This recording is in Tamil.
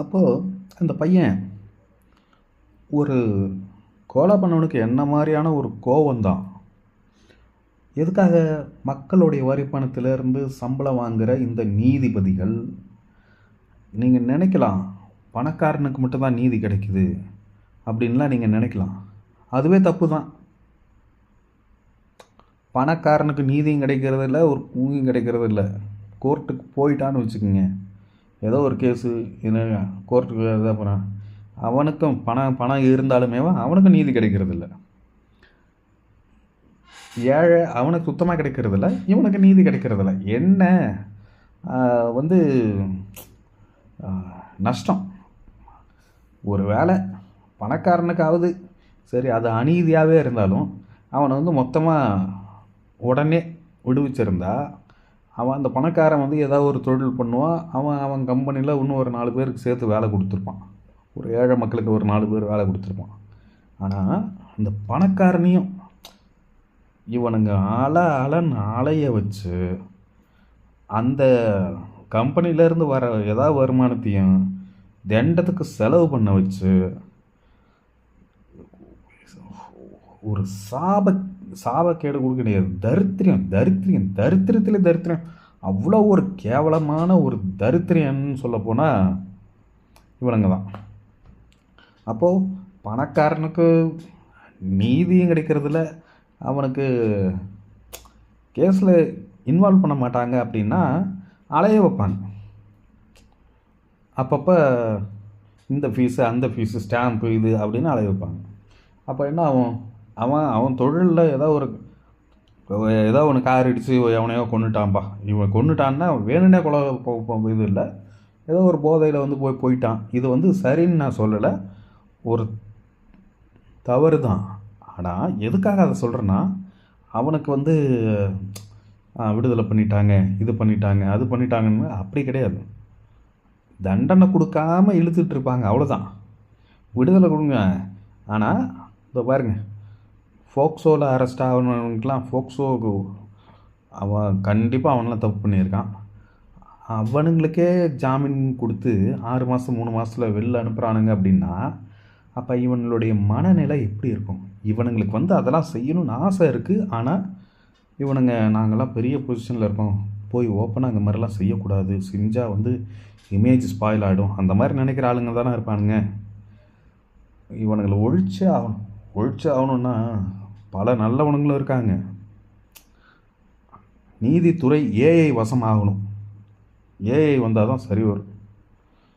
அப்போது அந்த பையன் ஒரு கொலை பண்ணவனுக்கு என்ன மாதிரியான ஒரு கோவம்தான். எதுக்காக மக்களுடைய வரி பணத்திலேருந்து சம்பளம் வாங்குகிற இந்த நீதிபதிகள், நீங்கள் நினைக்கலாம் பணக்காரனுக்கு மட்டும்தான் நீதி கிடைக்குது அப்படின்லாம் நீங்கள் நினைக்கலாம். அதுவே தப்பு தான். பணக்காரனுக்கு நீதியும் கிடைக்கிறது இல்லை, ஒரு கூலியும் கிடைக்கிறது இல்லை. கோர்ட்டுக்கு போயிட்டான்னு வச்சுக்கோங்க, ஏதோ ஒரு கேஸு என்ன கோர்ட்டுக்கு எதாவது போகிறான், அவனுக்கும் பணம் இருந்தாலுமே அவனுக்கும் நீதி கிடைக்கிறதில்ல. ஏழை அவனுக்கு சுத்தமாக கிடைக்கிறதில்ல, இவனுக்கு நீதி கிடைக்கிறதில்ல. என்ன வந்து நஷ்டம். ஒரு வேளை பணக்காரனுக்காவது சரி, அது அநீதியாகவே இருந்தாலும் அவனை வந்து மொத்தமாக உடனே விடுவிச்சிருந்தா அவன் அந்த பணக்காரன் வந்து ஏதாவது ஒரு தொழில் பண்ணுவான். அவன் கம்பெனியில் இன்னும் ஒரு 4 பேருக்கு சேர்த்து வேலை கொடுத்துருப்பான். ஒரு ஏழை மக்களுக்கு ஒரு 4 பேர் வேலை கொடுத்துருப்பான். ஆனால் அந்த பணக்காரனையும் இவனுங்க அலன்னு அலைய வச்சு அந்த கம்பெனிலேருந்து வர ஏதாவது வருமானத்தையும் தண்டத்துக்கு செலவு பண்ண வச்சு ஒரு சாபக்கேடு கொடுக்க கிடையாது. தரித்திரம். அவ்வளோ ஒரு கேவலமான ஒரு தரித்திரியன்னு சொல்லப்போனால் இவனுங்க தான். அப்போது பணக்காரனுக்கு நீதியும் கிடைக்கிறதில்ல, அவனுக்கு கேஸில் இன்வால்வ் பண்ண மாட்டாங்க அப்படின்னா அலைய வைப்பாங்க. அப்பப்போ இந்த ஃபீஸு அந்த ஃபீஸு ஸ்டாம்ப்பு இது அப்படின்னு அலைய வைப்பாங்க. அப்போ என்ன ஆகும், அவன் தொழிலில் ஏதோ ஒன்று கார் அடித்து எவனையோ கொண்டுட்டான்ப்பா. இவன் கொண்டுட்டான்னா வேணுன்னே கொலை இது இல்லை, ஏதோ ஒரு போதையில் வந்து போயிட்டான். இது வந்து சரின்னு நான் சொல்லலை, ஒரு தவறு தான். ஆனால் எதுக்காக அதை சொல்கிறேன்னா, அவனுக்கு வந்து விடுதலை பண்ணிட்டாங்க, இது பண்ணிட்டாங்க, அது பண்ணிட்டாங்கன்னு அப்படி கிடையாது. தண்டனை கொடுக்காமல் இழுத்துட்டு இருப்பாங்க, அவ்வளோதான். விடுதலை கொடுங்க. ஆனால் இதோ பாருங்கள், ஃபோக்சோவில் அரெஸ்ட் ஆகணுன்னுக்கெலாம் ஃபோக்சோக்கு அவன் கண்டிப்பாக அவனெலாம் தப்பு பண்ணியிருக்கான். அவனுங்களுக்கே ஜாமீன் கொடுத்து 6 மாதம் 3 மாதத்தில் வெளில அனுப்புகிறானுங்க அப்படின்னா அப்போ இவனுடைய மனநிலை எப்படி இருக்கும்? இவனுங்களுக்கு வந்து அதெல்லாம் செய்யணும்னு ஆசை இருக்குது. ஆனால் இவனுங்க நாங்கள்லாம் பெரிய பொசிஷனில் இருக்கோம், போய் ஓப்பனாக இந்த மாதிரிலாம் செய்யக்கூடாது, செஞ்சால் வந்து இமேஜ் ஸ்பாயில் ஆகிடும், அந்த மாதிரி நினைக்கிற ஆளுங்க தானே இருப்பானுங்க. இவனுங்களை ஒழிச்சே ஆகணும்னா பல நல்லவனுங்களும் இருக்காங்க. நீதித்துறை ஏஐ வசம் ஆகணும். ஏஐ வந்தால் தான் சரி வரும்.